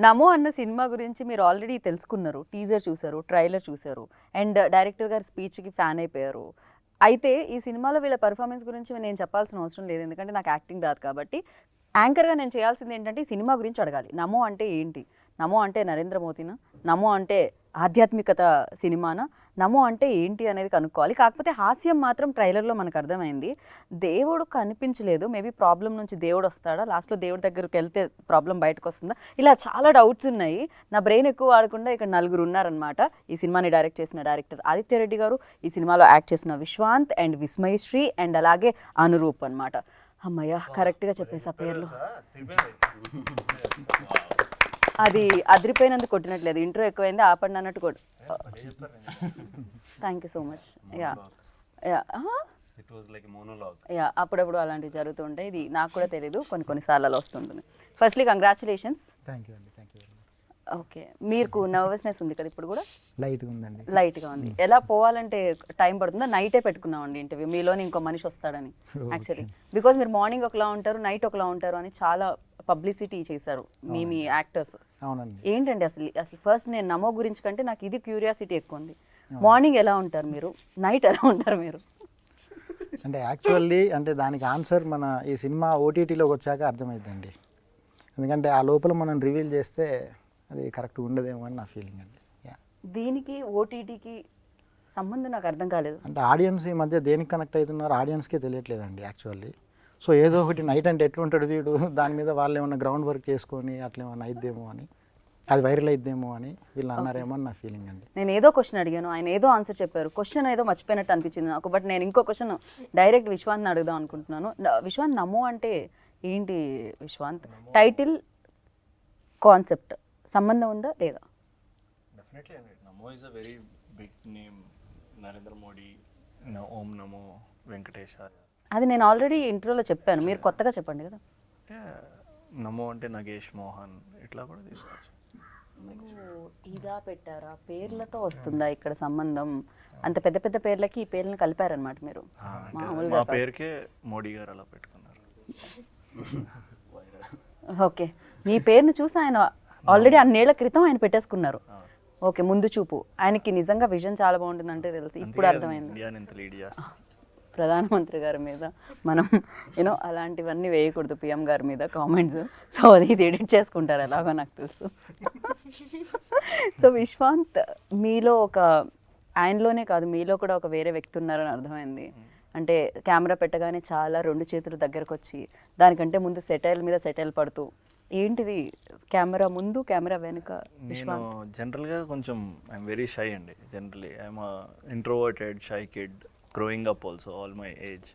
నమో అన్న సినిమా గురించి మీరు ఆల్రెడీ తెలుసుకున్నారు, టీజర్ చూసారు, ట్రైలర్ చూసారు, అండ్ డైరెక్టర్ గారి స్పీచ్కి ఫ్యాన్ అయిపోయారు. అయితే ఈ సినిమాలో వీళ్ళ పర్ఫార్మెన్స్ గురించి నేను చెప్పాల్సిన అవసరం లేదు, ఎందుకంటే నాకు యాక్టింగ్ రాదు. కాబట్టి యాంకర్గా నేను చేయాల్సింది ఏంటంటే ఈ సినిమా గురించి అడగాలి. నమో అంటే ఏంటి? నమో అంటే నరేంద్ర మోదీనా? నమో అంటే ఆధ్యాత్మికత సినిమానా? నమో అంటే ఏంటి అనేది కనుక్కోవాలి. కాకపోతే హాస్యం మాత్రం ట్రైలర్లో మనకు అర్థమైంది. దేవుడు కనిపించలేదు, మేబీ ప్రాబ్లం నుంచి దేవుడు వస్తాడా, లాస్ట్లో దేవుడి దగ్గరికి వెళ్తే ప్రాబ్లం బయటకు వస్తుందా, ఇలా చాలా డౌట్స్ ఉన్నాయి. నా బ్రెయిన్ ఎక్కువ వాడకుండా ఇక్కడ నలుగురు ఉన్నారనమాట. ఈ సినిమాని డైరెక్ట్ చేసిన డైరెక్టర్ ఆదిత్య రెడ్డి గారు, ఈ సినిమాలో యాక్ట్ చేసిన విశ్వాంత్ అండ్ విస్మయశ్రీ అండ్ అలాగే అనురూప్ అనమాట. అమ్మయ్య, కరెక్ట్గా చెప్పేసా పేర్లు. అది అదిరిపోయినందుకు కొట్టినట్లేదు, ఇంట్రో ఎక్కువైంది ఆపండి అన్నట్టు కొట్టు. Thank you so much. Yeah yeah yeah అప్పుడప్పుడు అలాంటివి జరుగుతుంటాయి. ఇది నాకు కూడా తెలీదు, కొన్నిసార్లు అలా వస్తుంటుంది. Firstly congratulations. థ్యాంక్ యూ అండి, థ్యాంక్ యూ. ఓకే, మీకు నర్వస్నెస్ ఉంది కదా ఇప్పుడు కూడా? లైట్గా ఉందండి. లైట్గా ఉంది. ఎలా పోవాలంటే టైం పడుతుందా? నైటే పెట్టుకున్నామండి ఇంటర్వ్యూ, మీలోని ఇంకో మనిషి వస్తాడని. యాక్చువల్లీ బికాజ్ మీరు మార్నింగ్ ఒకలా ఉంటారు, నైట్ ఒకలా ఉంటారు అని చాలా పబ్లిసిటీ చేశారు మీ యాక్టర్స్. అవునండి. ఏంటండి అసలు ఫస్ట్ నేను నమో గురించి కంటే నాకు ఇది క్యూరియాసిటీ ఎక్కువ ఉంది. మార్నింగ్ ఎలా ఉంటారు మీరు, నైట్ ఎలా ఉంటారు మీరు? అంటే యాక్చువల్లీ అంటే దానికి ఆన్సర్ మన ఈ సినిమా ఓటీటీలోకి వచ్చాక అర్థమైందండి. ఎందుకంటే ఆ లోపల మనం రివీల్ చేస్తే అది కరెక్ట్ ఉండదేమో అని నా ఫీలింగ్ అండి. దీనికి ఓటీటీకి సంబంధం నాకు అర్థం కాలేదు. అంటే ఆడియన్స్ ఈ మధ్య దేనికి కనెక్ట్ అవుతున్నారు ఆడియన్స్కే తెలియట్లేదండి యాక్చువల్లీ. సో ఏదో ఒకటి నైట్ అంటే ఎట్లుంటాడు వీడు, దాని మీద వాళ్ళు ఏమన్నా గ్రౌండ్ వర్క్ చేసుకొని అట్లా ఏమన్నా అయిద్దేమో అని, అది వైరల్ అయిద్దేమో అని వీళ్ళు అన్నారేమో అని నా ఫీలింగ్ అండి. నేను ఏదో క్వశ్చన్ అడిగాను, ఆయన ఏదో ఆన్సర్ చెప్పారు. క్వశ్చన్ ఏదో మర్చిపోయినట్టు అనిపించింది నాకు. బట్ నేను ఇంకో క్వశ్చన్ డైరెక్ట్ విశ్వాంత్ని అడుగుదాం అనుకుంటున్నాను. విశ్వాంత్, నమో అంటే ఏంటి విశ్వాంత్? టైటిల్, కాన్సెప్ట్ సంబంధం ఉందా లేదా? డెఫినెట్లీ అండి. Namo is a very big name. Narendra Modi, ఓం నమో వెంకటేశాయ. అది నేను ఆల్రెడీ ఇంట్రోలో చెప్పాను, మీరు కొత్తగా చెప్పండి కదా. నమో అంటే నగేష్ మోహన్, ఇట్లా కూడా తీసుకోవచ్చు. ఇదా పెట్టారా? పేర్లతో వస్తుందా ఇక్కడ సంబంధం? అంత పెద్ద పెద్ద పేర్లకి ఈ పేర్లను కలిపారనమాట మీరు. మా పేరుకే మోడీ గారు అలా పెట్టుకున్నారు. ఓకే, మీ పేరును చూసి ఆయన ఆల్రెడీ అన్నేళ్ల క్రితం ఆయన పెట్టేసుకున్నారు. ఓకే, ముందు చూపు. ఆయనకి నిజంగా విజన్ చాలా బాగుంటుందంటే తెలుసు, ఇప్పుడు అర్థమైంది. ప్రధానమంత్రి గారి మీద మనం అలాంటివన్నీ వేయకూడదు, పిఎం గారి మీద కామెంట్స్. సో అది ఇది ఎడిట్ చేసుకుంటారు ఎలాగో నాకు తెలుసు. సో విశ్వాంత్, మీలో ఆయనలోనే కాదు మీలో కూడా ఒక వేరే వ్యక్తి ఉన్నారని అర్థమైంది. అంటే కెమెరా పెట్టగానే చాలా రెండు చేతులు దగ్గరకు వచ్చి, దానికంటే ముందు సెటైల్ మీద సెటైల్ పడుతూ, ఏంటిది కెమెరా ముందు కెమెరా వెనుక? నేను జనరల్గా కొంచెం ఐఎమ్ వెరీ షై అండి. Generally I'm introverted shy kid growing up also all my age.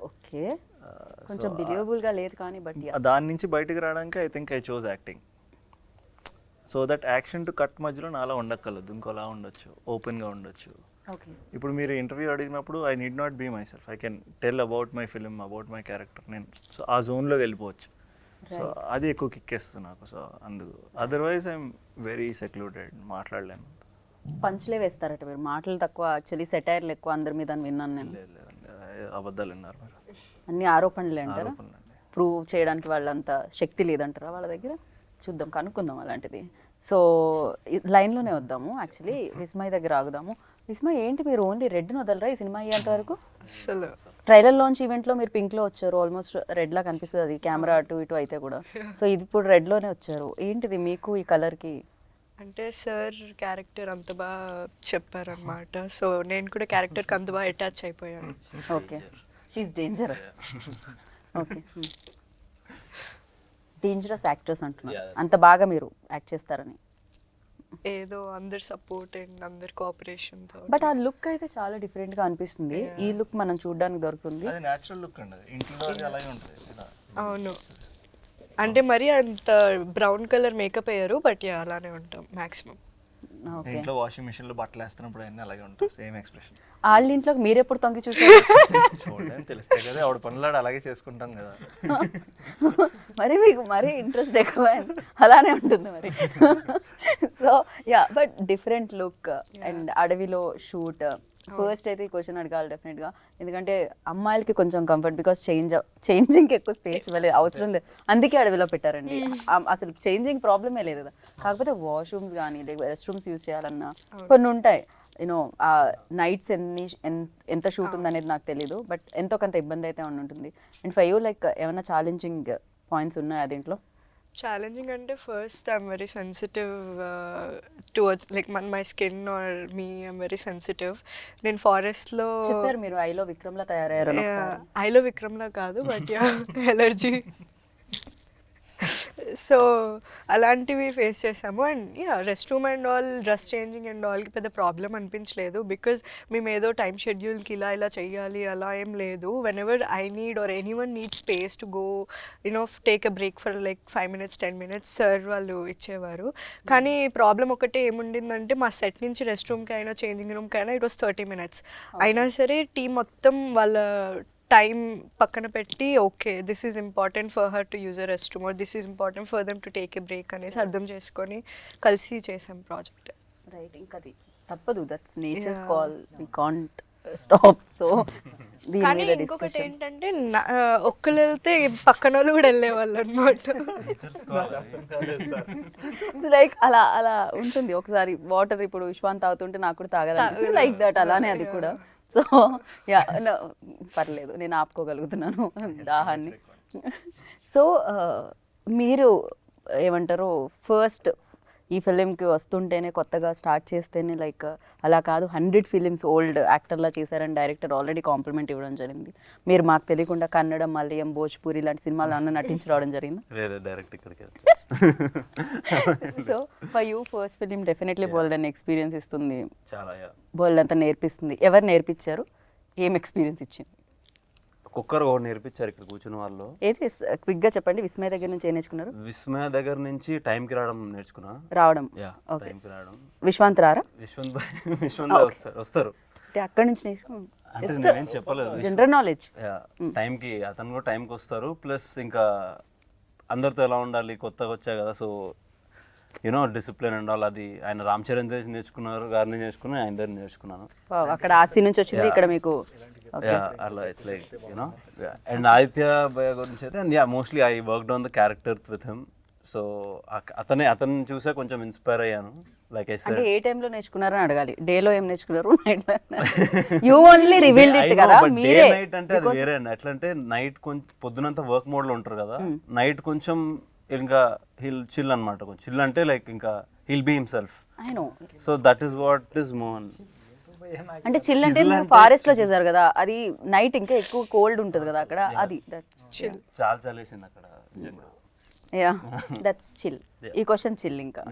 Okay, కొంచెం బిలీవబుల్గా లేదు కానీ బట్ దాని నుంచి బయటకు రావడానికి I think I chose acting. So that action to cut మధ్యలో నాలా ఉండక్కర్లేదు, ఇంకోలా ఉండొచ్చు, ఓపెన్గా ఉండొచ్చు. ఇప్పుడు మీరు ఇంటర్వ్యూ అడిగినప్పుడు I need not be myself, I can tell about my film, about my character. నేను సో ఆ జోన్లో వెళ్ళిపోవచ్చు. సో అది ఎక్కువ కిక్కేస్తుంది నాకు. సో అందుకు అదర్వైజ్ ఐఎమ్ వెరీ సెక్లూడెడ్, మాట్లాడలేను. పంచులే వేస్తారట మీరు, మాటలు తక్కువ, యాక్చువల్లీ సెటైర్లు ఎక్కువ అందరి మీద విన్నాను నేను. లేదండి, అబద్ధాలు విన్నారు మీరు. అన్ని ఆరోపణలే అంటారా? ప్రూవ్ చేయడానికి వాళ్ళంత శక్తి లేదంటారా వాళ్ళ దగ్గర? చూద్దాం, కనుక్కుందాం అలాంటిది. సో లైన్లోనే వద్దాము, యాక్చువల్లీ విస్మయ్ దగ్గర ఆగుదాము. విస్మయ్, ఏంటి మీరు ఓన్లీ రెడ్ని వదలరా ఈ సినిమా అయ్యేంత వరకు? అసలు ట్రైలర్ లాంచ్ ఈవెంట్లో మీరు పింక్లో వచ్చారు, ఆల్మోస్ట్ రెడ్లా కనిపిస్తుంది అది కెమెరా అటు ఇటు అయితే కూడా. సో ఇది ఇప్పుడు రెడ్లోనే వచ్చారు, ఏంటిది మీకు ఈ కలర్కి? అంటే సార్ క్యారెక్టర్ అంత బాగా చెప్పారనమాట. సో నేను కూడా క్యారెక్టర్కి అంత బాగా అటాచ్ అయిపోయాను. Okay, she's danger. Okay, dangerous actors అంటున్నారు, అంత బాగా మీరు యాక్ట్ చేస్తారని. ఏదో అందరు సపోర్ట్ అండ్ అందరు కోఆపరేషన్. బట్ ఆ లుక్ అయితే చాలా డిఫరెంట్గా అనిపిస్తుంది. ఈ లుక్ మనం చూడడానికి దొరుకుతుంది. అది న్యాచురల్ లుక్ అండి, ఇంట్లో అలాగే ఉంటుంది. అవును, అంటే మరి అంత బ్రౌన్ కలర్ మేకప్ అయ్యారు, బట్ అలానే ఉంటాం మ్యాక్సిమం. ఇంట్లో వాషింగ్ మిషన్ లో బట్టలు వేస్తున్నప్పుడు అన్నీ అలాగే ఉంటాయి, సేమ్ ఎక్స్ప్రెషన్. వాళ్ళ ఇంట్లోకి మీరెప్పుడు తొంగి చూసారు? చూడడానికి తెలుస్తాయి కదా, ఆవిడ పనులాడు అలాగే చేసుకుంటాం కదా. మరి మీకు మరీ ఇంట్రెస్ట్ ఎక్కువైంది, అలానే ఉంటుంది మరి. So yeah, but different look and అడవిలో షూట్, ఫస్ట్ అయితే ఈ క్వశ్చన్ అడగాలి డెఫినెట్గా, ఎందుకంటే అమ్మాయిలకి కొంచెం కంఫర్ట్, బికాస్ చేంజింగ్కి ఎక్కువ స్పేస్ ఇవ్వలేదు, అవసరం లేదు, అందుకే అడవిలో పెట్టారండి. అసలు చేంజింగ్ ప్రాబ్లమే లేదు కదా. కాకపోతే వాష్రూమ్స్ కానీ రెస్ట్ రూమ్స్ యూజ్ చేయాలన్నా కొన్ని ఉంటాయి, యూనో నైట్స్ ఎంత షూట్ ఉందనేది నాకు తెలీదు, బట్ ఎంతో కొంత ఇబ్బంది అయితే ఉంటుంది. అండ్ ఫర్ యూ లైక్ ఏమైనా ఛాలెంజింగ్ పాయింట్స్ ఉన్నాయా దీంట్లో? ఛాలెంజింగ్ అంటే first I'm very sensitive towards like my skin or me I'm very sensitive. నేను ఫారెస్ట్లో చెప్పారు మీరు ఐలో విక్రమ్లా తయారయ్యారు. ఐలో విక్రమ్లా కాదు, బట్ ఎలర్జీ. సో అలాంటివి ఫేస్ చేసాము. And rest room and all, dress changing and ఆల్కి పెద్ద ప్రాబ్లం అనిపించలేదు, బికాజ్ మేము ఏదో టైం షెడ్యూల్కి ఇలా చెయ్యాలి అలా ఏం లేదు. When ever I need or any one need space to go take a break for like 5 minutes 10 minutes sir వాళ్ళు ఇచ్చేవారు. కానీ ప్రాబ్లం ఒకటే ఏముండిందంటే మా సెట్ నుంచి రెస్ట్ రూమ్కి అయినా చేంజింగ్ రూమ్కి అయినా ఇట్ వాస్ 30 minutes. అయినా సరే టీం మొత్తం వాళ్ళ టైం పక్కన పెట్టి okay this is important for her to use a rest room or this is important for them to take a break అనేసి అర్థం చేసుకొని కలిసి చేసాం ప్రాజెక్ట్. రైట్, ఇంకా అది తప్పదు, that's nature's call, we can't stop. So కానీ ఇంకొకటి ఏంటంటే ఒక్కరు వెళ్తే పక్కన వాళ్ళు కూడా వెళ్ళేవాళ్ళు అనమాట. ఇట్స్ లైక్ అలా అలా ఉంటుంది. ఒకసారి వాటర్ ఇప్పుడు విశ్వాంత్ తాగుతుంటే నాకు కూడా తాగాలి, లైక్ దట్, అలానే అది కూడా. సో యా, పర్లేదు, నేను ఆపుకోగలుగుతున్నాను దాహాన్ని. సో మీరు ఏమంటారు, ఫస్ట్ ఈ ఫిలింకి వస్తుంటేనే కొత్తగా స్టార్ట్ చేస్తేనే లైక్ అలా కాదు 100 films ఓల్డ్ యాక్టర్లా చేశారని డైరెక్టర్ ఆల్రెడీ కాంప్లిమెంట్ ఇవ్వడం జరిగింది. మీరు మాకు తెలియకుండా కన్నడం, మలయాళం, భోజ్పూరి లాంటి సినిమాలు అన్న నటించి రావడం జరిగింది. So for you first film definitely bold అని ఎక్స్పీరియన్స్ ఇస్తుంది, బోల్డ్ అంతా నేర్పిస్తుంది. ఎవరు నేర్పించారు, ఏం ఎక్స్పీరియన్స్ ఇచ్చింది? ఒక్కొక్కరు ఒకటి నేర్పించారు ఇక్కడ కూర్చున్న వాళ్ళు. ఏది క్విక్గా చెప్పండి. విస్మయ దగ్గర నుంచి ఏం నేర్చుకున్నారు? విస్మయ దగ్గర నుంచి టైంకి రావడం నేర్చుకున్నా. రావడం, టైంకి రావడం. విశ్వాంత్ రారా? విశ్వంత్ వస్తారు. అక్కడి నుంచి నేనేం చెప్పలేదు, జనరల్ నాలెడ్జ్. టైంకి అతను కూడా టైంకి వస్తారు. ప్లస్ ఇంకా అందరితో ఎలా ఉండాలి, కొత్తగా వచ్చా కదా, సో డిసిప్లిన్ అండ్ ఆల్, అది ఆయన రామ్ చరణ్ తేజ్ నేర్చుకున్నారు, గారిని నేర్చుకుని ఆయన దగ్గర నేర్చుకున్నాను. అక్కడ ఆర్సీ నుంచి వచ్చింది, ఇక్కడ మీకు అలా ఇట్స్ లైక్ అండ్ ఆదిత్య భయ్య గురించి అయితే mostly I worked on the character with him. So అతన్ని చూసే కొంచెం ఇన్స్పైర్ అయ్యాను. లైక్ ఐ సెడ్, ఏ టైంలో నేర్చుకున్నారని అడగాలి. డేలో ఏం నేర్చుకున్నారు, యు ఓన్లీ రివీల్డ్ ఇట్ కదా. మీరే నైట్ అంటే అది వేరే అండి. ఎట్లా అంటే నైట్ కొంచెం పొద్దునంతా వర్క్ మోడ్ లో ఉంటారు కదా, నైట్ కొంచెం ఇంకా హిల్ చిల్ అనమాట. కొంచెం చిల్ అంటే లైక్ ఇంకా he'll be himself. I know. So that is what is Mohan. అంటే చిల్ అంటే మీరు ఫారెస్ట్ లో చేశారు కదా, అది నైట్ ఇంకా ఎక్కువ కోల్డ్ ఉంటుంది కదా అక్కడ, అది దట్స్ చిల్. చాలా చలేసింది అక్కడ. Yeah, that's chill. ఈ క్వశ్చన్ చిల్ ఇంకా.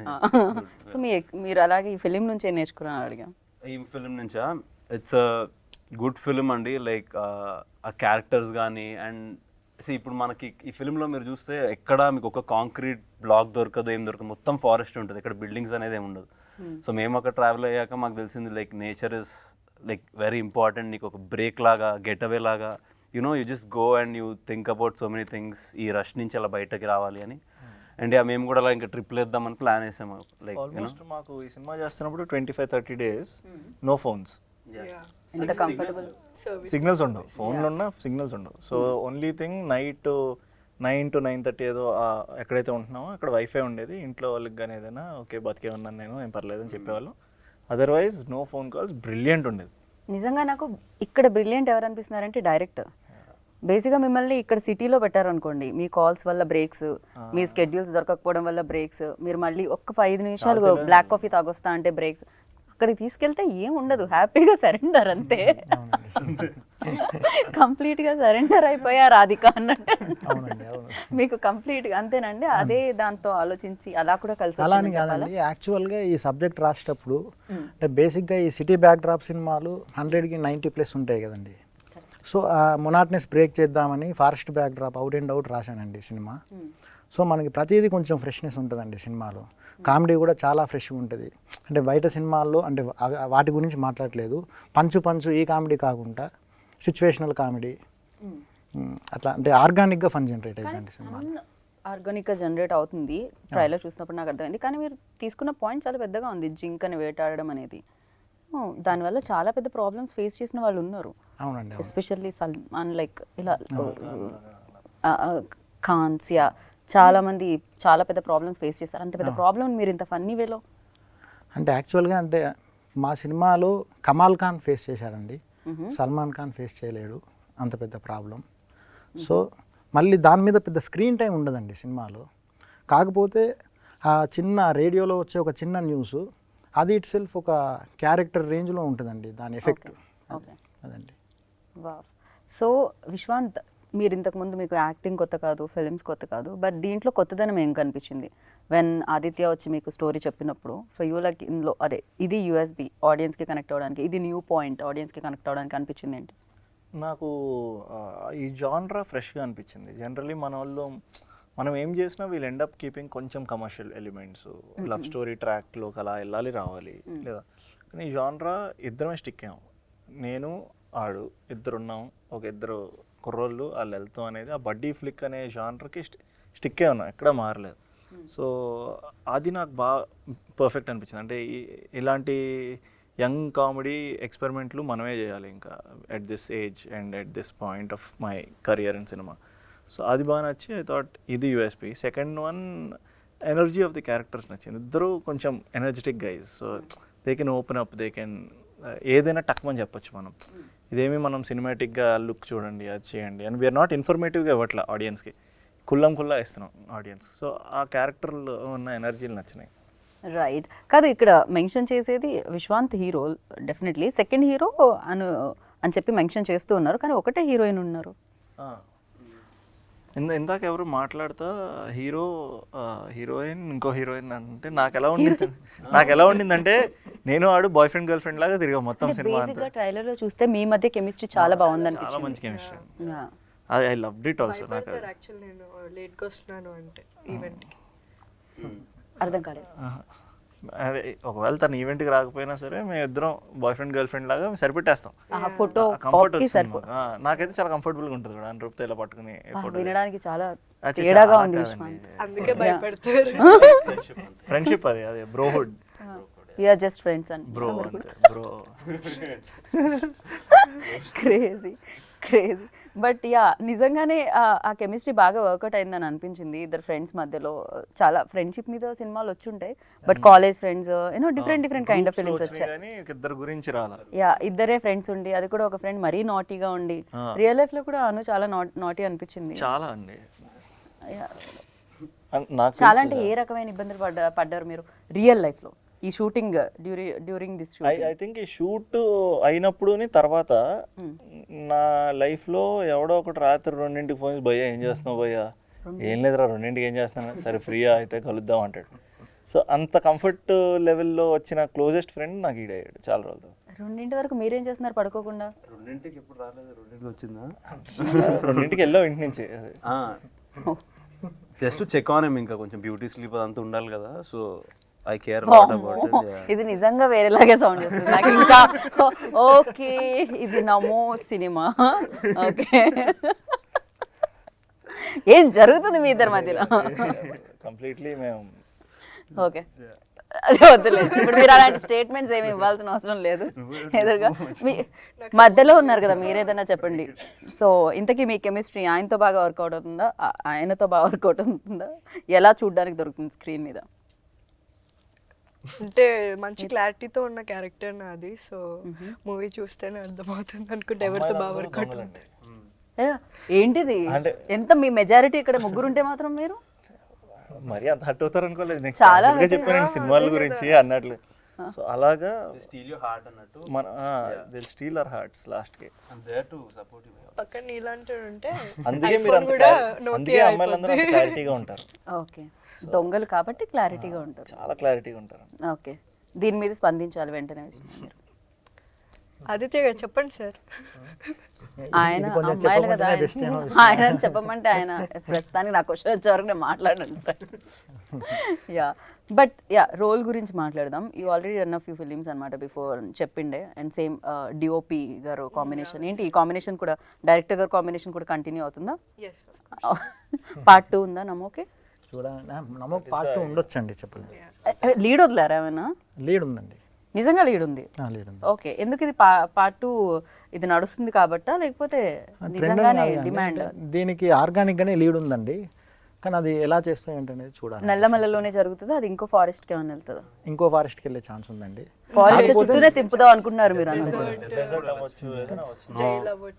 సో మీరు అలాగే ఈ ఫిలిం నుంచి ఏం నేర్చుకున్నాను అడిగా. ఈ ఫిలిం నుంచా, ఇట్స్ అ గుడ్ ఫిలిం అండి. లైక్ ఆ క్యారెక్టర్స్ కానీ అండ్ ఇప్పుడు మనకి ఈ ఫిలింలో మీరు చూస్తే ఎక్కడ మీకు ఒక కాంక్రీట్ బ్లాక్ దొరకదు, ఏం దొరకదు, మొత్తం ఫారెస్ట్ ఉంటుంది. ఇక్కడ బిల్డింగ్స్ అనేది ఏమి ఉండదు. సో మేము అక్కడ ట్రావెల్ అయ్యాక మాకు తెలిసింది like nature is like very important. నీకు ఒక బ్రేక్ లాగా, గెట్ అవే లాగా, you just go and you think about so many things. ఈ రష్ నుంచి అలా బయటకి రావాలి అని. అండ్ మేము కూడా అలా ఇంకా ట్రిప్లు వేద్దామని ప్లాన్ వేసాము. లైక్ ఆల్మోస్ట్ మాకు ఈ సినిమా చేస్తున్నప్పుడు 25-30 days నో ఫోన్స్, సిగ్నల్స్ ఉండవు, ఫోన్లు ఉన్నా సిగ్నల్స్ ఉండవు. So only thing night 9 to 9:30 ఏదో ఎక్కడైతే ఉంటున్నామో అక్కడ వైఫై ఉండేది. ఇంట్లో వాళ్ళకి కానీ ఏదైనా ఓకే బతికే ఉన్నాను నేను, ఏం పర్లేదు అని చెప్పేవాళ్ళు. Otherwise no phone calls. Brilliant ఉండేది నిజంగా. నాకు ఇక్కడ బ్రిలియంట్ ఎవరు అనిపిస్తున్నారంటే డైరెక్టర్. బేసిక్గా మిమ్మల్ని ఇక్కడ సిటీలో పెట్టారనుకోండి, మీ కాల్స్ వల్ల బ్రేక్స్, మీ స్కెడ్యూల్స్ దొరకకపోవడం వల్ల బ్రేక్స్, మీరు మళ్ళీ ఒక్క 5 నిమిషాలు బ్లాక్ కాఫీ తాగొస్తా అంటే బ్రేక్స్. అక్కడికి తీసుకెళ్తే ఏం ఉండదు, హ్యాపీగా సరెండర్ అంతే. కంప్లీట్గా సరెండర్ అయిపోయా రాధిక అన్నట్టు. మీకు కంప్లీట్గా అంతేనండి. అదే దాంతో ఆలోచించి అలా కూడా కలిసి అలా అని కాదండి. యాక్చువల్గా ఈ సబ్జెక్ట్ రాసేటప్పుడు అంటే బేసిక్గా ఈ సిటీ బ్యాక్ డ్రాప్ సినిమాలు 100కి 90+ ఉంటాయి కదండి. సో ఆ మొనాట్నెస్ బ్రేక్ చేద్దామని forest backdrop out and out రాశానండి సినిమా. సో మనకి ప్రతిదీ కొంచెం ఫ్రెష్నెస్ ఉంటుందండి సినిమాలో. కామెడీ కూడా చాలా ఫ్రెష్గా ఉంటుంది. అంటే బయట సినిమాల్లో అంటే వాటి గురించి మాట్లాడలేదు, పంచు ఈ కామెడీ కాకుండా సిచ్యువేషనల్ కామెడీ అట్లా, అంటే ఆర్గానిక్గా ఫన్ జనరేట్ అయిందండి సినిమా. ఆర్గానిక్గా జనరేట్ అవుతుంది ట్రైలర్ చూసినప్పుడు నాకు అర్థమైంది. కానీ మీరు తీసుకున్న పాయింట్ చాలా పెద్దగా ఉంది, జింకని వేటాడడం అనేది. దానివల్ల చాలా పెద్ద ప్రాబ్లమ్స్ ఫేస్ చేసిన వాళ్ళు ఉన్నారు, అవునండి అవును. ఎస్పెషల్లీ సల్మాన్ లైక్ ఇలా ఖాన్స్ యా చాలా మంది చాలా పెద్ద ప్రాబ్లమ్స్ ఫేస్ చేశారు. అంత పెద్ద ప్రాబ్లమ్ మీరు ఇంత ఫన్నీ వేలో అంటే యాక్చువల్గా అంటే మా సినిమాలో కమాల్ ఖాన్ ఫేస్ చేశాడండి, సల్మాన్ ఖాన్ ఫేస్ చేయలేడు అంత పెద్ద ప్రాబ్లం. సో మళ్ళీ దాని మీద పెద్ద స్క్రీన్ టైం ఉండదండి సినిమాలో. కాకపోతే ఆ చిన్న రేడియోలో వచ్చే ఒక చిన్న న్యూస్ అది ఇట్ సెల్ఫ్ ఒక క్యారెక్టర్ రేంజ్లో ఉంటుందండి దాని ఎఫెక్ట్. అదండి. వావ్. సో విశ్వాంత్, మీరు ఇంతకుముందు మీకు యాక్టింగ్ కొత్త కాదు, ఫిలిమ్స్ కొత్త కాదు, బట్ దీంట్లో కొత్తదనం ఏం కనిపించింది వెన్ ఆదిత్య వచ్చి మీకు స్టోరీ చెప్పినప్పుడు ఫర్ యూ లైక్ ఇందులో అదే ఇది యూఎస్బి ఆడియన్స్కి కనెక్ట్ అవ్వడానికి, ఇది న్యూ పాయింట్ ఆడియన్స్కి కనెక్ట్ అవ్వడానికి అనిపించింది ఏంటి? నాకు ఈ జాన్రా ఫ్రెష్గా అనిపించింది. జనరలీ మన వాళ్ళు మనం ఏం చేసినా వీల్ ఎండ్ అప్ కీపింగ్ కొంచెం కమర్షియల్ ఎలిమెంట్స్, లవ్ స్టోరీ ట్రాక్లోకి అలా వెళ్ళాలి రావాలి లేదా. కానీ ఈ జాన్రా ఇద్దరమే స్టిక్ అయ్యాం, నేను ఆడు ఇద్దరున్నాం, ఒక ఇద్దరు కుర్రోళ్ళు వాళ్ళు వెళ్తాం అనేది ఆ బడ్డీ ఫ్లిక్ అనే జాన్రాకి స్టిక్కే ఉన్నాం, ఎక్కడ మారలేదు. సో అది నాకు బాగా పర్ఫెక్ట్ అనిపించింది. అంటే ఇలాంటి యంగ్ కామెడీ ఎక్స్పెరిమెంట్లు మనమే చేయాలి ఇంకా at this age and at this point of my career in cinema. So అది బాగా నచ్చి ఐ థాట్ ఇది USP. Second one energy of the characters నచ్చింది. ఇద్దరు కొంచెం energetic guys, so they can open up, they can ఏదైనా టక్మని చెప్పొచ్చు మనం. ఇదేమి మనం సినిమాటిక్గా లుక్ చూడండి అది చేయండి అని వీఆర్ నాట్ ఇన్ఫర్మేటివ్గా ఇవ్వట్లే ఆడియన్స్కి, కుల్లా ఇస్తున్నాం ఆడియన్స్. సో ఆ క్యారెక్టర్లో ఉన్న ఎనర్జీలు నచ్చినాయి. రైట్. కాదు ఇక్కడ మెన్షన్ చేసేది Vishwanth hero definitely, second hero అని చెప్పి మెన్షన్ చేస్తూ ఉన్నారు, కానీ ఒకటే హీరోయిన్ ఉన్నారు. ఇందాక ఎవరు మాట్లాడుతా హీరోయిన్ ఇంకో హీరోయిన్ అంటే నాకు ఎలా ఉండిందంటే నేను ఆడు బాయ్ ఫ్రెండ్ గర్ల్ ఫ్రెండ్ లాగా తిరిగా మొత్తం సినిమా అంతా. ట్రైలర్ లో చూస్తే మీ మధ్య కెమిస్ట్రీ చాలా బాగుంది చాలా మంచి chemistry. Yeah. I loved it also. నాకు యాక్చువల్ నేను లేట్గా వస్తున్నాను అంటే ఈవెంట్కి అర్థం కాలేదు. అదే ఒకవేళ తన ఈవెంట్కి రాకపోయినా సరే మేము ఇద్దరం బాయ్ ఫ్రెండ్ గర్ల్ ఫ్రెండ్ లాగా సరిపెట్టేస్తాం. ఫోటో కంఫర్ట్ నాకైతే చాలా కంఫర్టబుల్గా ఉంటుంది కూడా రూపుతో ఇలా పట్టుకుని ఫోటో. వినడానికి చాలా తేడాగా ఉంది విశ్వాంత్. అందుకే భయపడతారు. ఫ్రెండ్షిప్ అదే బ్రోహుడ్. We are just friends and bro అంతే బ్రో. క్రేజీ బట్ యా నిజంగానే ఆ కెమిస్ట్రీ బాగా వర్కౌట్ అయిందని అనిపించింది ఇద్దరు ఫ్రెండ్స్ మధ్యలో. చాలా ఫ్రెండ్షిప్ మీద సినిమాలు వచ్చి ఉంటాయి, but college friends you know different kind of films వచ్చాయి. ఇద్దరు గురించి రాలా. యా ఇద్దరే ఫ్రెండ్స్ ఉండి, అది కూడా ఒక ఫ్రెండ్ మరీ నాటీగా ఉండి. రియల్ లైఫ్ లో కూడా అను చాలా నాటీ అనిపించింది. చాలా అండి. చాలా అంటే ఏ రకమైన ఇబ్బందులు పడ్డారు మీరు రియల్ లైఫ్ లో ఈ shooting during this shoot? I think ఈ షూట్ అయినప్పుడు తర్వాత నా లైఫ్లో ఎవడో ఒకటి రాత్రి 2ంటికి ఫోన్ చేసి భయ్యా ఏం చేస్తున్నావు భయ్యా, ఏం లేదురా 2ంటికి ఏం చేస్తున్నాను, సరే ఫ్రీయా అయితే కలుద్దాం అంటాడు. సో అంత కంఫర్ట్ లెవెల్లో వచ్చిన క్లోజెస్ట్ ఫ్రెండ్ నాకు ఈడయ్యాడు చాలా రోజులు. 2 వరకు మీరేం చేస్తున్నారు పడుకోకుండా? 2ంటికి ఎప్పుడు రాలేదు, 2ంటికి వచ్చిందా? 2ంటికి వెళ్ళావు ఇంటి నుంచి. జస్ట్ చెక్ ఆన్ ఏం, ఇంకా కొంచెం బ్యూటీ స్లీప్ అదంతా ఉండాలి కదా, సో ఐ కేర్. ఇది నిజంగా వేరేలాగే సౌండ్ చేస్తుంది నాకు. ఇంకా ఓకే ఇది నమో సినిమా. ఓకే ఏం జరుగుతుంది మీ ఇద్దరి మధ్యలో? కంప్లీట్లీ మేము ఓకే అదే వద్దులేదు. ఇప్పుడు మీరు అలాంటి స్టేట్మెంట్స్ ఏమి ఇవ్వాల్సిన అవసరం లేదు. ఎదురుగా మీ మధ్యలో ఉన్నారు కదా, మీరేదన్నా చెప్పండి. సో ఇంతకీ మీ కెమిస్ట్రీ ఆయనతో బాగా వర్కౌట్ అవుతుందా, ఆయనతో బాగా వర్కౌట్ అవుతుందా, ఎలా చూడడానికి దొరుకుతుంది స్క్రీన్ మీద? అంటే మంచి క్లారిటీతో ఉన్న క్యారెక్టర్ నాది, సో మూవీ చూస్తేనే అర్థమవుతుంది అనుకుంటే ఎవరితో బాగా వర్కౌట్ ఉంటాయి. ఏంటిది ఎంత మీ మెజారిటీ ఇక్కడ ముగ్గురుంటే మాత్రం మీరు మరి అంత హట్ అవుతారు అనుకోలేదు. నెక్స్ట్ చాలా చెప్పాను సినిమాల గురించి అన్నట్లు. సో అలాగా స్టీల్ యువర్ హార్ట్ అన్నట్టు మన దిల్ స్టీల్ అవర్ హార్ట్స్ లాస్ట్ కి. పక్కన ఇలాంటి ఉంటే అందుకే మీరు అందుకే అమ్మాయిలందరూ క్లారిటీగా ఉంటారు. ఓకే దొంగలు కాబట్టి క్లారిటీగా ఉంటారు, చాలా క్లారిటీగా ఉంటారు. ఓకే దీని మీద స్పందించాలి వెంటనే మీరు. ఆదిత్య గారు చెప్పండి సార్. ఆయన అమ్మాయిలు కదా, ఆయన చెప్పమంటే ఆయన ప్రస్తుతానికి నా క్వశ్చన్ వచ్చే వరకు నేను మాట్లాడంటాను. యా బట్ యా రోల్ గురించి మాట్లాడదాం. You already run of few films అనమాట బిఫోర్ చెప్పిండే, అండ్ సేమ్ డిఓపి గారు కాంబినేషన్ ఏంటి, ఈ కాంబినేషన్ కూడా డైరెక్టర్ గారు కాంబినేషన్ కూడా కంటిన్యూ అవుతుందా? పార్ట్ 2 ఉందా నమోకే? చూడండి నమోక్ పార్ట్ 2 ఉండొచ్చండి, చెప్పలేదు. లీడ్ వదిలేరా ఏమైనా? లీడ్ ఉందండి. నిజంగా లీడ్ ఉంది. లేదండి. ఓకే, ఎందుకు ఇది పార్ట్ 2 ఇది నడుస్తుంది కాబట్టా లేకపోతే నిజంగానే డిమాండ్? దీనికి ఆర్గానిక్గానే లీడ్ ఉందండి, కానీ అది ఎలా చేస్తాయి ఏంటనేది చూడాలి. నల్లమల్లలోనే జరుగుతుందా, అది ఇంకో ఫారెస్ట్కి ఏమైనా వెళ్తుందా? ఇంకో ఫారెస్ట్కి వెళ్ళే ఛాన్స్ ఉందండి. ఫారెస్ట్ చుట్టూనే తిప్పుదాం అనుకుంటున్నారు మీరు అన్నది.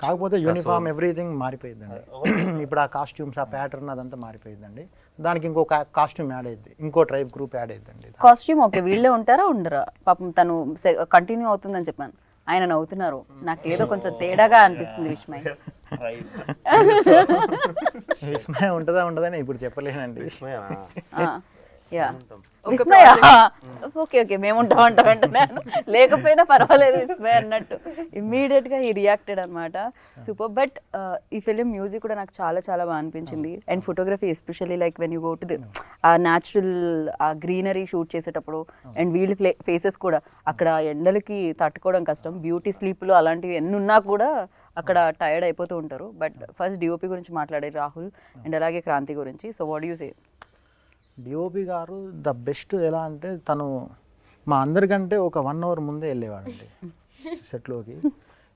కాకపోతే యూనిఫామ్ ఎవ్రీథింగ్ మారిపోయిందండి. ఇప్పుడు ఆ కాస్ట్యూమ్స్, ఆ ప్యాటర్న్ అదంతా మారిపోయిందండి. దానికి ఇంకో కాస్ట్యూమ్ యాడ్ అయ్యింది, ఇంకో ట్రైబ్ గ్రూప్ యాడ్ అయ్యిందండి. కాస్ట్యూమ్ ఓకే, వీళ్ళే ఉంటారా ఉండరా? పాపం తను కంటిన్యూ అవుతుందని చెప్పాను, ఆయన నవ్వుతున్నారు. నాకు ఏదో కొంచెం తేడాగా అనిపిస్తుంది విస్మయ్. విస్మయ ఉంటుందా ఉండదని ఇప్పుడు చెప్పలేనండి. యా విస్మయ, ఓకే ఓకే మేము ఉంటాం అంటున్నాను, లేకపోయినా పర్వాలేదు విస్మయ్ అన్నట్టు ఇమ్మీడియట్ గా ఈ రియాక్టెడ్ అనమాట. సూపర్. బట్ ఈ ఫిలిం మ్యూజిక్ కూడా నాకు చాలా చాలా బాగా అనిపించింది. And photography especially like when you go to the ఆ న్యాచురల్ ఆ గ్రీనరీ షూట్ చేసేటప్పుడు, అండ్ వీళ్ళ ఫేసెస్ కూడా అక్కడ ఎండలకి తట్టుకోవడం కష్టం, బ్యూటీ స్లీప్లు అలాంటివి ఎన్ని ఉన్నా కూడా అక్కడ టైర్డ్ అయిపోతూ ఉంటారు. బట్ ఫస్ట్ డిఓపి గురించి మాట్లాడే రాహుల్ అండ్ అలాగే క్రాంతి గురించి. So what you say? DOP గారు ద బెస్ట్. ఎలా అంటే తను మా అందరికంటే ఒక 1 hour ముందే వెళ్ళేవాడండి సెట్లోకి.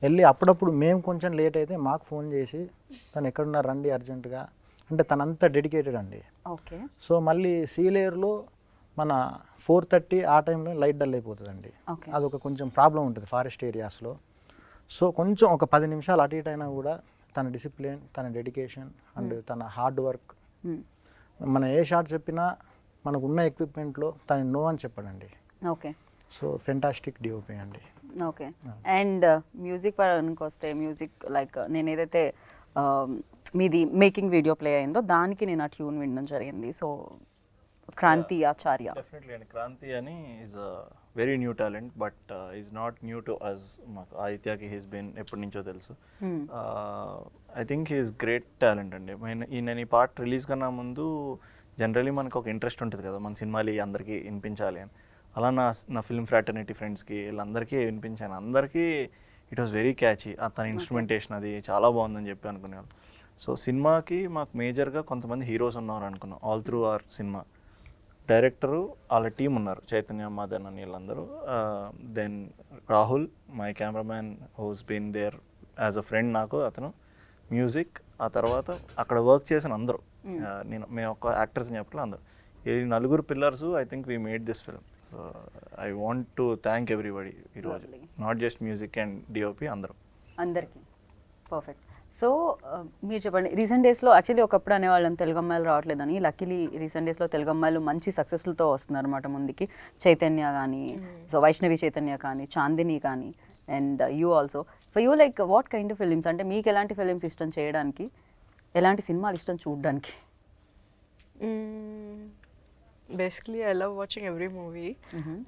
వెళ్ళి అప్పుడప్పుడు మేము కొంచెం లేట్ అయితే మాకు ఫోన్ చేసి తను ఎక్కడున్నారు రండి అర్జెంటుగా అంటే, తనంతా డెడికేటెడ్ అండి. ఓకే. సో మళ్ళీ సీలేయర్లో మన 4:30 ఆ టైంలో లైట్ డల్ అయిపోతుందండి. అదొక కొంచెం ప్రాబ్లం ఉంటుంది ఫారెస్ట్ ఏరియాస్లో. సో కొంచెం ఒక 10 నిమిషాలు అటు ఇటు అయినా కూడా తన డిసిప్లిన్, తన డెడికేషన్ అండ్ తన హార్డ్ వర్క్, మన ఏ షాట్ చెప్పినా మనకు ఉన్న ఎక్విప్మెంట్లో తను నో అని చెప్పాడండి. ఓకే. సో ఫెంటాస్టిక్ డిఓపి అండి. ఓకే. అండ్ మ్యూజిక్ పరానికి వస్తే, మ్యూజిక్ లైక్ నేను ఏదైతే మీది మేకింగ్ వీడియో ప్లే అయిందో దానికి నేను ఆ ట్యూన్ వినడం జరిగింది. సో క్రాంతి ఆచార్య. డెఫినెట్లీ అండి. క్రాంతి అని is very new talent, but is not new to us. మాకు ఆదిత్యకి హీస్ బీన్ ఎప్పటి నుంచో తెలుసు. I think he's great talent అండి. నేను ఈ పార్ట్ రిలీజ్ కన్నా ముందు జనరలీ మనకు ఒక ఇంట్రెస్ట్ ఉంటుంది కదా, మన సినిమాలు అందరికీ వినిపించాలి అని. అలా నా ఫిల్మ్ ఫ్రాటర్నిటీ ఫ్రెండ్స్కి వీళ్ళందరికీ వినిపించాను. అందరికీ ఇట్ వాస్ వెరీ క్యాచీ. తన ఇన్స్ట్రుమెంటేషన్ అది చాలా బాగుందని చెప్పి అనుకునేవాళ్ళు. సో సినిమాకి మాకు మేజర్గా కొంతమంది హీరోస్ ఉన్నారు అనుకున్నాం all through our cinema. Director వాళ్ళ టీం ఉన్నారు, చైతన్య, మదన్ అని వీళ్ళందరూ. Then Rahul, my cameraman who's been there as a friend నాకు, అతను మ్యూజిక్. ఆ తర్వాత అక్కడ వర్క్ చేసిన అందరూ, మేము ఒక యాక్టర్స్ అని చెప్పలేదు, అందరూ ఈ 4 pillars I think we made this film. So I want to thank everybody ఈరోజు, not just music and DOP, అందరికీ. పర్ఫెక్ట్. సో మీరు చెప్పండి, రీసెంట్ డేస్లో యాక్చువల్లీ ఒకప్పుడు అనేవాళ్ళం తెలుగు అమ్మాయిలు రావట్లేదని, లక్కీలీ రీసెంట్ డేస్లో తెలుగు అమ్మాయిలు మంచి సక్సెస్లతో వస్తున్నారు అనమాట ముందుకి. చైతన్య కానీ, సో వైష్ణవి చైతన్య కానీ, చాందిని కానీ, and you also. For you like what kind of films, అంటే మీకు ఎలాంటి ఫిలిమ్స్ ఇష్టం చేయడానికి, ఎలాంటి సినిమాలు ఇష్టం చూడడానికి? Basically I love watching every movie.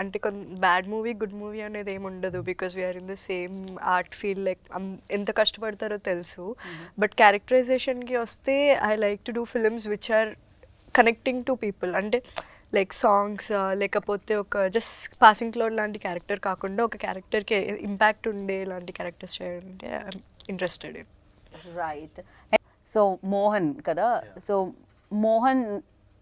అంటే బ్యాడ్ మూవీ, గుడ్ మూవీ అనేది ఏమి ఉండదు, because we're in the same art field. Like ఎంత కష్టపడతారో తెలుసు. బట్ క్యారెక్టరైజేషన్కి వస్తే I like to do films which are connecting to people. అంటే లైక్ సాంగ్స్, లేకపోతే ఒక జస్ట్ పాసింగ్ క్లౌడ్ లాంటి క్యారెక్టర్ కాకుండా ఒక క్యారెక్టర్కి ఇంపాక్ట్ ఉండే లాంటి క్యారెక్టర్స్ చేయాలంటే I'm interested in. Right. So Mohan కదా, సో మోహన్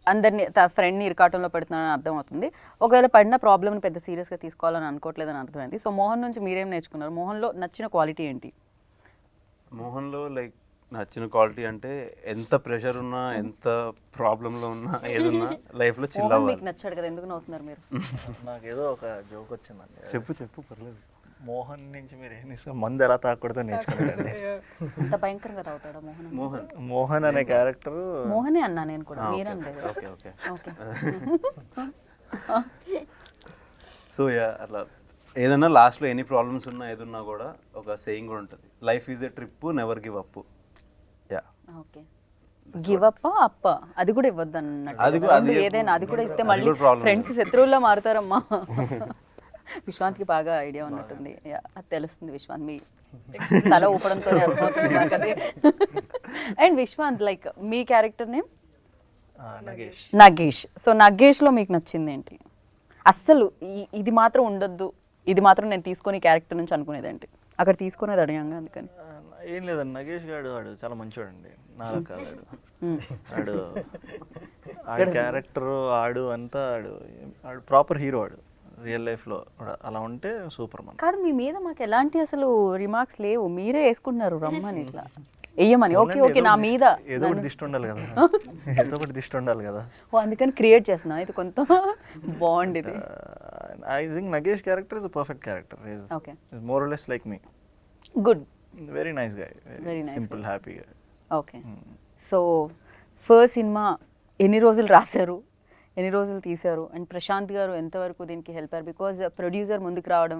అందరినీ ఫ్రెండ్ని ఇరకాటంలో పెడుతున్నానని అర్థమవుతుంది. ఒకవేళ పడిన ప్రాబ్లమ్ని పెద్ద సీరియస్గా తీసుకోవాలని అనుకోవట్లేదని అర్థమైంది. సో మోహన్ నుంచి మీరేం నేర్చుకున్నారు? మోహన్లో నచ్చిన క్వాలిటీ ఏంటి? మోహన్లో లైక్ నచ్చిన క్వాలిటీ అంటే ఎంత ప్రెషర్ ఉన్నా, ఎంత ప్రాబ్లంలో ఉన్నా, ఏదున్నా లైఫ్లో చిల్ అవ్వాలి. మీకు నచ్చాడు కదా, ఎందుకు నవ్వుతున్నారు మీరు? నాకేదో ఒక జోక్ వచ్చిందండి. చెప్పు పర్లేదు. మోహన్ నుంచి మీరు ఏం తీసుకో, మందు ఎలా తాకూడదో నేర్చుకున్నారండి. అంత భయంకరంగా తాగుతాడా మోహన్? మోహన్ అనే క్యారెక్టర్ మోహనే అన్నా నేను కూడా, మీరంటే. ఓకే. సో అట్లా ఏదన్నా లాస్ట్లో ఎన్ని ప్రాబ్లమ్స్ ఉన్నా, ఏదున్నా కూడా ఒక సేయింగ్ కూడా ఉంటుంది, life is a trip, never give up. Okay. Give up అప్ప అది కూడా ఇవ్వద్దు అన్నట్టు. ఏదైనా అది కూడా ఇస్తే మళ్ళీ ఫ్రెండ్స్ శత్రువుల్లో మారుతారమ్మా. విశ్వాంత్కి బాగా ఐడియా ఉన్నట్టుంది, అది తెలుస్తుంది. విశ్వాంత్ మీ తల ఊపడంతో అర్థమవుతుంది. అండ్ విశ్వాంత్ లైక్ మీ క్యారెక్టర్ నేమ్ నగేష్. సో నగేష్లో మీకు నచ్చింది ఏంటి? అస్సలు ఇది మాత్రం ఉండొద్దు, ఇది మాత్రం నేను తీసుకొని క్యారెక్టర్ నుంచి అనుకునేదేంటి? అక్కడ తీసుకునేది అడిగాను అందుకని. ఏం లేదండి, నగేష్ గారు వాడు చాలా మంచివాడండి. నాలా కాదు ఆడు క్యారెక్టర్, ఆడు అంతా ఆడు ప్రాపర్ హీరో. రియల్ లైఫ్లో కూడా అలా ఉంటే సూపర్ మన. కాదు మీ మీద మాకు ఎలాంటి అసలు రిమార్క్స్ లేవు, మీరే వేసుకుంటున్నారు రమ్మని ఇట్లా వెయ్యమని. ఓకే ఓకే నా మీద ఏదో ఒకటి దిష్టి ఉండాలి కదా, ఏదో ఒకటి దిష్టి ఉండాలి కదా. ఓ అందుకని క్రియేట్ చేస్తున్నా, ఇది కొంత బాగుండేది. I think Nagesh character is a perfect character. Okay. Is more or less like me. Good. Very nice guy, Very very nice simple happy guy. Okay. So first cinema ఎన్ని రోజులు రాశారు, ఎన్ని రోజులు తీశారు, అండ్ ప్రశాంత్ గారు ఎంతవరకు దీనికి హెల్ప్ అయ్యారు? బికాజ్ ప్రొడ్యూసర్ ముందుకు రావడం,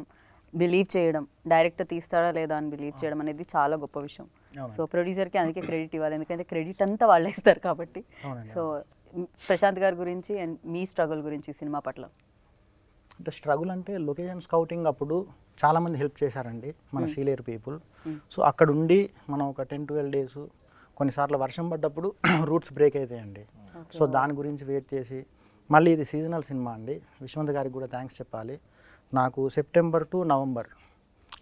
బిలీవ్ చేయడం, డైరెక్టర్ తీస్తాడా లేదా అని బిలీవ్ చేయడం అనేది చాలా గొప్ప విషయం. సో ప్రొడ్యూసర్కి అందుకే క్రెడిట్ ఇవ్వాలి, ఎందుకంటే క్రెడిట్ అంతా వాళ్ళే ఇస్తారు కాబట్టి. సో ప్రశాంత్ గారి గురించి అండ్ మీ స్ట్రగుల్ గురించి సినిమా పట్ల. అంటే స్ట్రగుల్ అంటే లొకేషన్ స్కౌటింగ్ అప్పుడు చాలామంది హెల్ప్ చేశారండి మన సీనియర్ పీపుల్. సో అక్కడ ఉండి మనం ఒక 10-12 డేస్, కొన్నిసార్లు వర్షం పడ్డప్పుడు రూట్స్ బ్రేక్ అవుతాయండి. సో దాని గురించి వెయిట్ చేసి, మళ్ళీ ఇది సీజనల్ సినిమా అండి. విశ్వంత్ గారికి కూడా థ్యాంక్స్ చెప్పాలి. నాకు సెప్టెంబర్ టు నవంబర్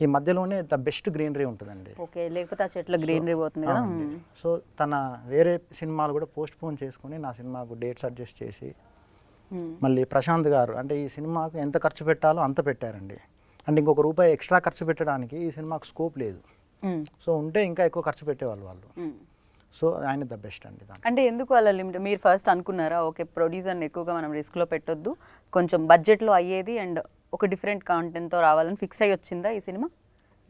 ఈ మధ్యలోనే ద బెస్ట్ గ్రీనరీ ఉంటుందండి. ఓకే, లేకపోతే ఆ చెట్ల గ్రీనరీ పోతుంది కదా. సో తన వేరే సినిమాలు కూడా పోస్ట్ పోన్ చేసుకుని నా సినిమాకు డేట్స్ అడ్జస్ట్ చేసి, మళ్ళీ ప్రశాంత్ గారు అంటే ఈ సినిమాకు ఎంత ఖర్చు పెట్టాలో అంత పెట్టారండి. అంటే ఇంకొక రూపాయి ఎక్స్ట్రా ఖర్చు పెట్టడానికి ఈ సినిమాకు స్కోప్ లేదు. సో ఉంటే ఇంకా ఎక్కువ ఖర్చు పెట్టేవాళ్ళు వాళ్ళు. సో ఆయన ద బెస్ట్ అండి. అంటే ఎందుకు అలా లిమిట్? మీరు ఫస్ట్ అనుకున్నారా ఓకే ప్రొడ్యూసర్ని ఎక్కువగా మనం రిస్క్లో పెట్టొద్దు, కొంచెం బడ్జెట్లో అయ్యేది అండ్ ఒక డిఫరెంట్ కాంటెంట్తో రావాలని ఫిక్స్ అయ్యి వచ్చిందా ఈ సినిమా?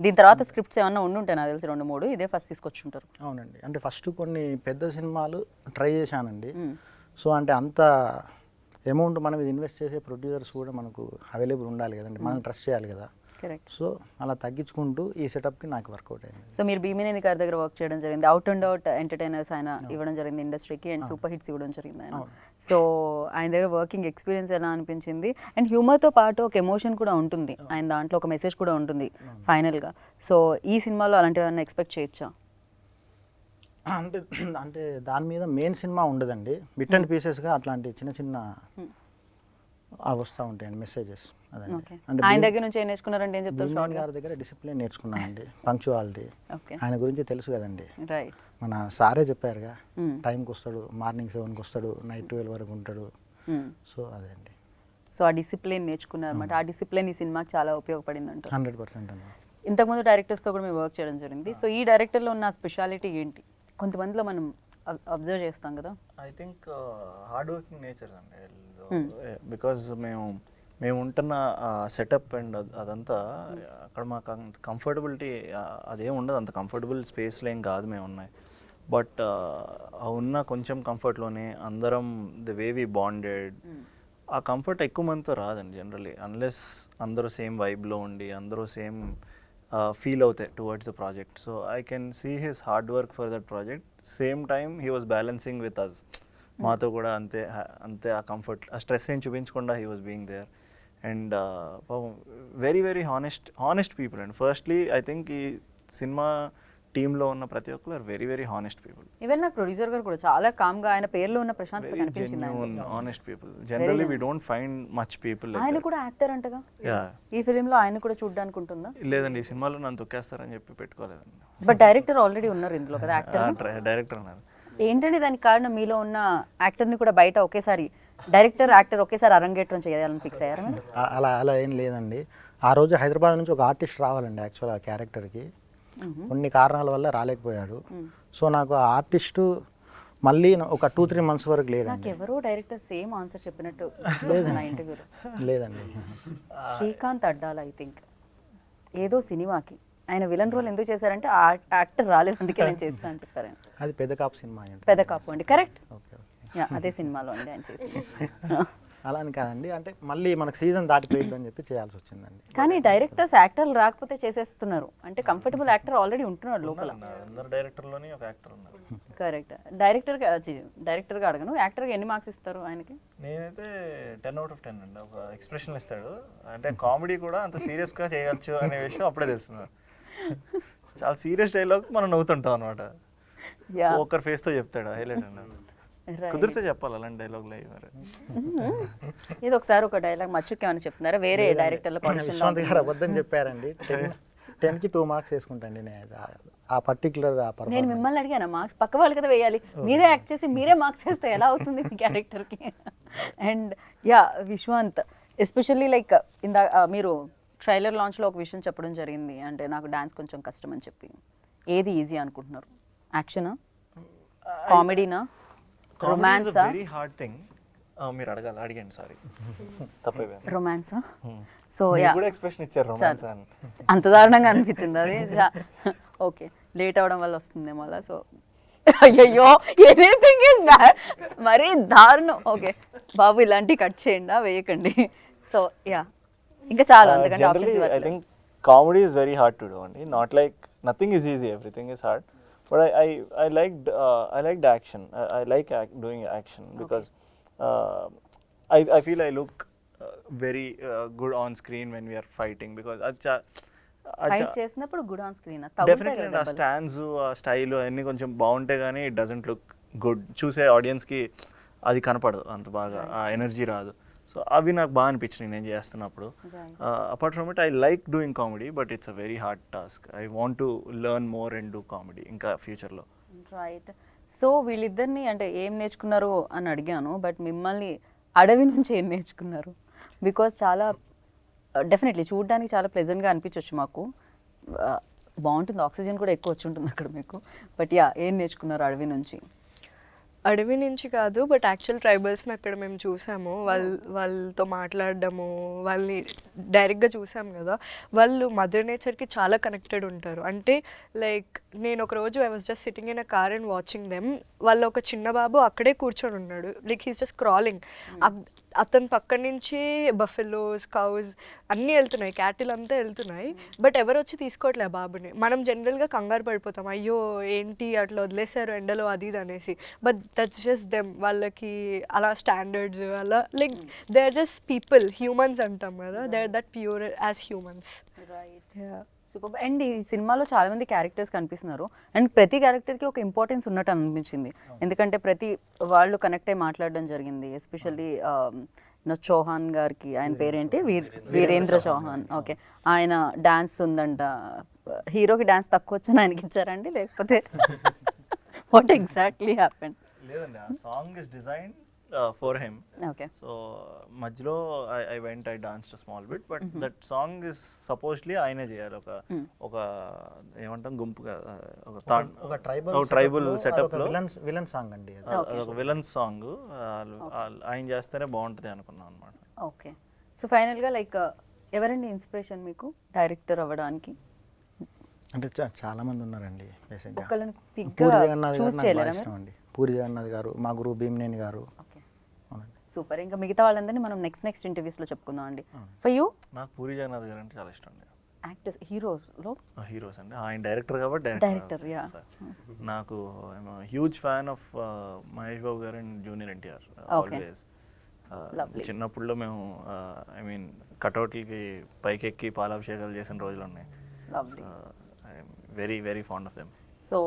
దీని తర్వాత స్క్రిప్ట్స్ ఏమన్నా ఉండుంటాయి నాకు తెలిసి 2-3, ఇదే ఫస్ట్ తీసుకొచ్చుంటారు. అవునండి, అంటే ఫస్ట్ కొన్ని పెద్ద సినిమాలు ట్రై చేశానండి. సో అంటే అంత అమౌంట్ మనం ఇది ఇన్వెస్ట్ చేసే ప్రొడ్యూసర్స్ కూడా మనకు అవైలబుల్ ఉండాలి కదండి, మనం ట్రస్ట్ చేయాలి కదా. కరెక్ట్. సో అలా తగ్గించుకుంటూ ఈ సెటప్కి నాకు వర్కౌట్ అయింది. సో మీరు భీమినేని గారి దగ్గర వర్క్ చేయడం జరిగింది, అవుట్ అండ్ అవుట్ ఎంటర్టైనర్స్ ఆయన ఇవ్వడం జరిగింది ఇండస్ట్రీకి, అండ్ సూపర్ హిట్స్ ఇవ్వడం జరిగింది ఆయన. సో ఆయన దగ్గర వర్కింగ్ ఎక్స్పీరియన్స్ ఎలా అనిపించింది? అండ్ హ్యూమర్తో పాటు ఒక ఎమోషన్ కూడా ఉంటుంది ఆయన దాంట్లో, ఒక మెసేజ్ కూడా ఉంటుంది ఫైనల్గా. సో ఈ సినిమాలో అలాంటివి ఏమైనా ఎక్స్పెక్ట్ చేయొచ్చా? అంటే అంటే దాని మీద మెయిన్ సినిమా ఉండదండి, బిట్ అండ్ పీసెస్గా అట్లాంటి చిన్న చిన్న వస్తూ ఉంటాయండి మెసేజెస్. అదండి. అంటే ఆయన దగ్గర నుంచి ఏం నేర్చుకున్నారంటే ఏం చెప్తారు? భీమన్ గారి దగ్గర డిసిప్లిన్ నేర్చుకున్నానండి, పంక్చువాలిటీ. ఆయన గురించి తెలుసు కదండి, రైట్. మన సారే చెప్పారుగా, టైంకి వస్తాడు, మార్నింగ్ 7కి వస్తాడు, నైట్ 12 వరకు ఉంటాడు. సో అదే అండి. సో ఆ డిసిప్లిన్ నేర్చుకున్నారు అనమాట. ఆ డిసిప్లిన్ ఈ సినిమాకి చాలా ఉపయోగపడింది అంట. 100% అండి. ఇంతకుముందు డైరెక్టర్స్తో కూడా మేము వర్క్ చేయడం జరిగింది. సో ఈ డైరెక్టర్లో ఉన్న స్పెషాలిటీ ఏంటి? కొంతమందిలో మనం అబ్జర్వ్ చేస్తాం కదా. I think hard working nature అండి. బికాజ్ మేము ఉంటున్న సెటప్ అండ్ అదంతా అక్కడ మాకు అంత కంఫర్టబిలిటీ అదేం ఉండదు, అంత కంఫర్టబుల్ స్పేస్లో ఏం కాదు మేము ఉన్నాయి. బట్ ఉన్న కొంచెం కంఫర్ట్లోనే అందరం ద వే వి బాండెడ్, ఆ కంఫర్ట్ ఎక్కువ మందితో రాదండి జనరలీ, అన్లెస్ అందరూ సేమ్ వైబ్లో ఉండి అందరూ సేమ్ ఫీల్ అవుతాయి towards the project. So I can see his hard work for that project. Same time he was balancing with us, మాతో కూడా అంతే అంతే ఆ కంఫర్ట్, ఆ స్ట్రెస్ ఏం చూపించకుండా he was being there. And very very honest people and firstly I think ఈ సినిమా టీంలో ఉన్న ప్రతి ఒక్కరు are very very honest people. Even నాకు ప్రొడ్యూసర్ గారు కూడా చాలా కామ్గా ఆయన పేరులో ఉన్న ప్రశాంత్ కనిపించింది. Honest people generally we don't find much people. ఆయన కూడా యాక్టర్ అంటగా, ఈ ఫిలింలో ఆయన కూడా చూడడానికి ఉంటుందా? లేదండి, ఈ సినిమాలో నన్ను తొక్కేస్తారని చెప్పి పెట్టుకోలేదండి. బట్ డైరెక్టర్ ఆల్రెడీ ఉన్నారు ఇందులో కదా, యాక్టర్. డైరెక్టర్ ఉన్నారు. ఏంటంటే దానికి కారణం మీలో ఉన్న యాక్టర్ని కూడా బయట ఒకేసారి డైరెక్టర్ యాక్టర్ ఒకేసారి అరంగేట్రం చేయాలని ఫిక్స్ అయ్యారు. అలా అలా ఏం లేదండి. ఆ రోజు హైదరాబాద్ నుంచి ఒక ఆర్టిస్ట్ రావాలండి యాక్చువల్ ఆ క్యారెక్టర్కి, కొన్ని కారణాల వల్ల రాలేకపోయాడు. సో నాకు ఆ ఆర్టిస్టు మళ్ళీ ఒక 2-3 మంత్స్ వరకు లేదండి. నాకు ఎవరో డైరెక్టర్ సేమ్ ఆన్సర్ చెప్పినట్టు నా ఇంటర్వ్యూలో. లేదండి, శ్రీకాంత్ అడ్డాల ఐ థింక్ ఏదో సినిమాకి ఆయన విలన్ రోల్ ఎందుకు చేశారంటే ఆ యాక్టర్ రాలేదు అందుకే నేను చేస్తాను అని చెప్పారు. అది పెద్ద కాపు సినిమా అండి. పెద్ద కాపు అండి, కరెక్ట్. ఓకే ఓకే, అదే సినిమాలో అండి ఆయన చేసింది. అలా అని కాదండి, అంటే మళ్ళీ మనకు సీజన్ దాటిపోయిందని చెప్పి చేయాల్సి వచ్చిందండి. కానీ డైరెక్టర్స్ యాక్టర్లు రాకపోతే చేసేస్తున్నారు అంటే కంఫర్టబుల్ యాక్టర్ ఆల్రెడీ ఉంటున్నాడు లోపల. అందరు డైరెక్టర్లోనే ఒక యాక్టర్ ఉన్నారు. కరెక్ట్. డైరెక్టర్గా అడగను, యాక్టర్గా ఎన్ని మార్క్స్ ఇస్తారు ఆయనకి? నేనైతే 10/10 అండి. ఒక ఎక్స్ప్రెషన్ ఇస్తాడు, అంటే కామెడీ కూడా అంత సీరియస్గా చేయవచ్చు అనే విషయం అప్పుడే తెలుస్తుంది. చాలా సీరియస్ డైలాగ్ మనం నవ్వుతుంటాం అనమాట, ఒకరి ఫేస్తో చెప్తాడు, హైలైట్ అన్నారు. కుదిరితే చెప్పాలి అలాంటి డైలాగ్ లైవ్. మరి ఇది ఒకసారి ఒక డైలాగ్ మచ్చుకేమని చెప్తున్నారా వేరే డైరెక్టర్ల విశ్వంత్ గారు అబద్ధం చెప్పారండి. 10కి 2 మార్క్స్ వేసుకుంటాండి నేను ఆ పర్టికులర్. నేను మిమ్మల్ని అడిగాను మార్క్స్, పక్క వాళ్ళు కదా వేయాలి, మీరే యాక్ట్ చేసి మీరే మార్క్స్ వేస్తే ఎలా అవుతుంది మీ క్యారెక్టర్కి? And yeah Viswant, especially like ఇందా మీరు ట్రైలర్ లాంచ్లో ఒక విషయం చెప్పడం జరిగింది, అంటే నాకు డాన్స్ కొంచెం కష్టం అని చెప్పి. ఏది ఈజీ అనుకుంటున్నారు? యాక్షనా, కామెడీనా, రొమాన్సా? Very hard thing. మీరు అడగండి, సారీ తప్పైపోయింది. రొమాన్సా? సో యా, కూడా ఎక్స్ప్రెషన్ ఇచ్చారు రొమాన్స్ అని. అంత దారుణంగా అనిపించింది అది. ఓకే, లేట్ అవడం వల్ల వస్తుందేమో అలా. సో అయ్యయ్యో, ఎనీథింగ్ ఇస్ బ్యాడ్, మరీ దారుణం. ఓకే బాబు, ఇలాంటివి కట్ చేయండి, వేయకండి. సో యా, ఇంకా చాలా అందుకంటే Generally, I think comedy is very hard to do only. Not like nothing is easy, everything is hard. But I liked action. I like doing action because I feel I look very good on screen when we are fighting because fight చేసినప్పుడు good on screen definitely ఆ stands, ఆ style అన్నీ కొంచెం బాగుంటే కానీ it doesn't look good. చూసే ఆడియన్స్కి అది కనపడదు అంత బాగా, ఆ ఎనర్జీ రాదు. సో అవి నాకు బాగా అనిపించినాయి నేను చేస్తున్నప్పుడు. Apart from it I like doing comedy, but it's a very hard task. I want to learn more and do comedy ఇంకా ఫ్యూచర్లో. రైట్. సో వీళ్ళిద్దరిని అంటే ఏం నేర్చుకున్నారు అని అడిగాను, బట్ మిమ్మల్ని అడవి నుంచి ఏం నేర్చుకున్నారు? బికాజ్ చాలా డెఫినెట్లీ చూడడానికి చాలా ప్లెజెంట్గా అనిపించవచ్చు మాకు, బాగుంటుంది, ఆక్సిజన్ కూడా ఎక్కువ వచ్చి ఉంటుంది అక్కడ మీకు. బట్ యా, ఏం నేర్చుకున్నారు అడవి నుంచి? అడవి నుంచి కాదు, బట్ యాక్చువల్ ట్రైబల్స్ని అక్కడ మేము చూసాము. వాళ్ళతో మాట్లాడడము, వాళ్ళని డైరెక్ట్గా చూసాం కదా. వాళ్ళు మదర్ నేచర్కి చాలా కనెక్టెడ్ ఉంటారు. అంటే లైక్ నేను ఒకరోజు I was just sitting in a car and watching them. వాళ్ళ ఒక చిన్న బాబు అక్కడే కూర్చొని ఉన్నాడు, లైక్ హీస్ జస్ట్ క్రాలింగ్. అతని పక్క నుంచి బఫెలోస్, కౌస్ అన్నీ వెళ్తున్నాయి, క్యాటిల్ అంతా వెళ్తున్నాయి, బట్ ఎవరు వచ్చి తీసుకోవట్లే ఆ బాబుని. మనం జనరల్గా కంగారు పడిపోతాం, అయ్యో ఏంటి అట్లా వదిలేశారు ఎండలో అది ఇది అనేసి. But that's just them. వాళ్ళకి అలా స్టాండర్డ్స్ అలా like they are just people, humans అంటాం కదా, they are that pure as humans. Super. And ఈ సినిమాలో చాలా మంది క్యారెక్టర్స్ కనిపిస్తున్నారు, అండ్ ప్రతి క్యారెక్టర్కి ఒక ఇంపార్టెన్స్ ఉన్నట్టు అనిపించింది. ఎందుకంటే ప్రతి వాళ్ళు కనెక్ట్ అయ్యి మాట్లాడడం జరిగింది. ఎస్పెషల్లీ చౌహాన్ గారికి, ఆయన పేరేంటి, వీరేంద్ర చౌహాన్. ఓకే, ఆయన డాన్స్ ఉందంట, హీరోకి డాన్స్ తక్కువ వచ్చని ఆయనకి ఇచ్చారండి, లేకపోతే వాట్ ఎగ్జాక్ట్లీ హ్యాపెండ్? లేదండి, ఆ song is design for him. Okay, so మధ్యలో I went, I danced small bit, but that song is supposedly ఆయనే చేయాలి. ఒక ఏమంటాం గుంపుగా, ఒక ట్రైబల్ సెటప్ లో విలన్ సాంగ్ అండి, ఒక విలన్ సాంగ్ ఆయన చేస్తేనే బాగుంటుంది అనుకున్నాం అనమాట. ఓకే. సో ఫైనల్గా లైక్ ఎవరండి ఇన్స్పిరేషన్ మీకు డైరెక్టర్ అవ్వడానికి? అంటే చాలా మంది ఉన్నారండి. బేసిక్గా ఒకళ్ళని పూరి పిక్గా జగన్నాథ్ చూస్ గారు చేయలేరా నాకు మీరు? ఇష్టం అండి. పూరి జగన్నాథ్ గారు, మా గురువు భీమనేని గారు. ఓకే, అవునండి. సూపర్. ఇంకా మిగతా వాళ్ళందరినీ మనం నెక్స్ట్ ఇంటర్వ్యూస్లో చెప్పుకుందాం అండి. ఫర్ యూ నాకు పూరి జగన్నాథ్ గారు అంటే చాలా ఇష్టం అండి. యాక్టర్స్, హీరోస్లో హీరోస్ అండి, ఆయన డైరెక్టర్ కాబట్టి డైరెక్టర్. యా, నాకు huge fan of Mahesh Babu గారు అండ్ జూనియర్ ఎన్టీఆర్ ఆల్వేస్. చిన్నప్పుడులో మేము ఐ మీన్ కటౌట్లకి పైకెక్కి పాలాభిషేకాలు చేసిన రోజులు ఉన్నాయి. Very very fond of them. So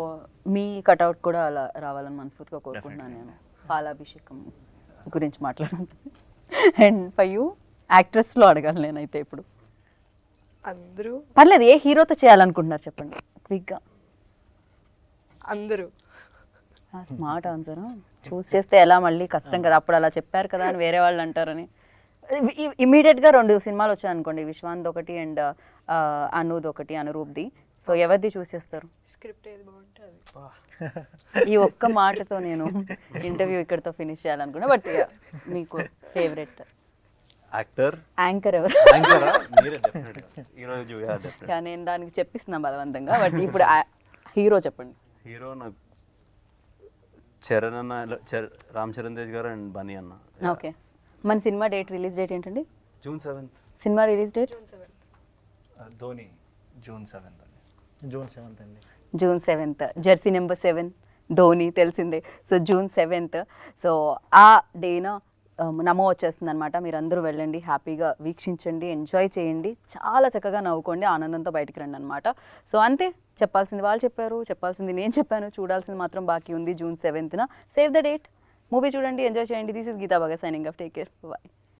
me cutout కూడా అలా రావాలని మనస్ఫూర్తిగా కోరుకుంటున్నాను నేను. పాలాభిషేకం గురించి మాట్లాడాను. అండ్ ఫర్ యూ యాక్ట్రెస్లో అడగాలి నేనైతే ఇప్పుడు. అందరూ పర్లేదు, ఏ హీరోతో చేయాలనుకుంటున్నారు చెప్పండి క్విక్గా. అందరూ. Smart answer. చూస్ చేస్తే ఎలా, మళ్ళీ కష్టం కదా, అప్పుడు అలా చెప్పారు కదా అని వేరే వాళ్ళు అంటారని. ఇమీడియట్గా 2 సినిమాలు వచ్చాయి అనుకోండి, విశ్వాంత్ ఒకటి అండ్ అనూద్ ఒకటి, అనురూప్ది. సో ఎవరిది చూస్ చేస్తారు? స్క్రిప్ట్ ఏది బాగుంటే అది. ఈ ఒక్క మాటతో నేను ఇంటర్వ్యూ ఇక్కడితో ఫినిష్ చేయాలనుకున్నా. బట్ మీకు ఫేవరెట్ యాక్టర్, యాంకర్ ఎవరు? నేను దానికి చెప్పిస్తున్నా బలవంతంగా. బట్ ఇప్పుడు హీరో చెప్పండి. హీరో నాకు చరణ్ అన్న, రామ్ చరణ్ తేజ్ గారు అండ్ బనీ అన్న. ఓకే, మన సినిమా రిలీజ్ డేట్ ఏంటండి? June 7th. Cinema release date Dhoni June 7th అండి. June 7th. Jersey number 7 Dhoni తెలిసిందే. So June 7th. సో ఆ డేన నమో వచ్చేస్తుంది అనమాట. మీరందరూ వెళ్ళండి, హ్యాపీగా వీక్షించండి, ఎంజాయ్ చేయండి, చాలా చక్కగా నవ్వుకోండి, ఆనందంతో బయటికి రండి అనమాట. సో అంతే, చెప్పాల్సింది వాళ్ళు చెప్పారు, చెప్పాల్సింది నేను చెప్పాను, చూడాల్సింది మాత్రం బాకీ ఉంది. June 7th. Save the date, movie చూడండి, ఎంజాయ్ చేయండి. This is Geetha Bhagat signing off. Take care, bye.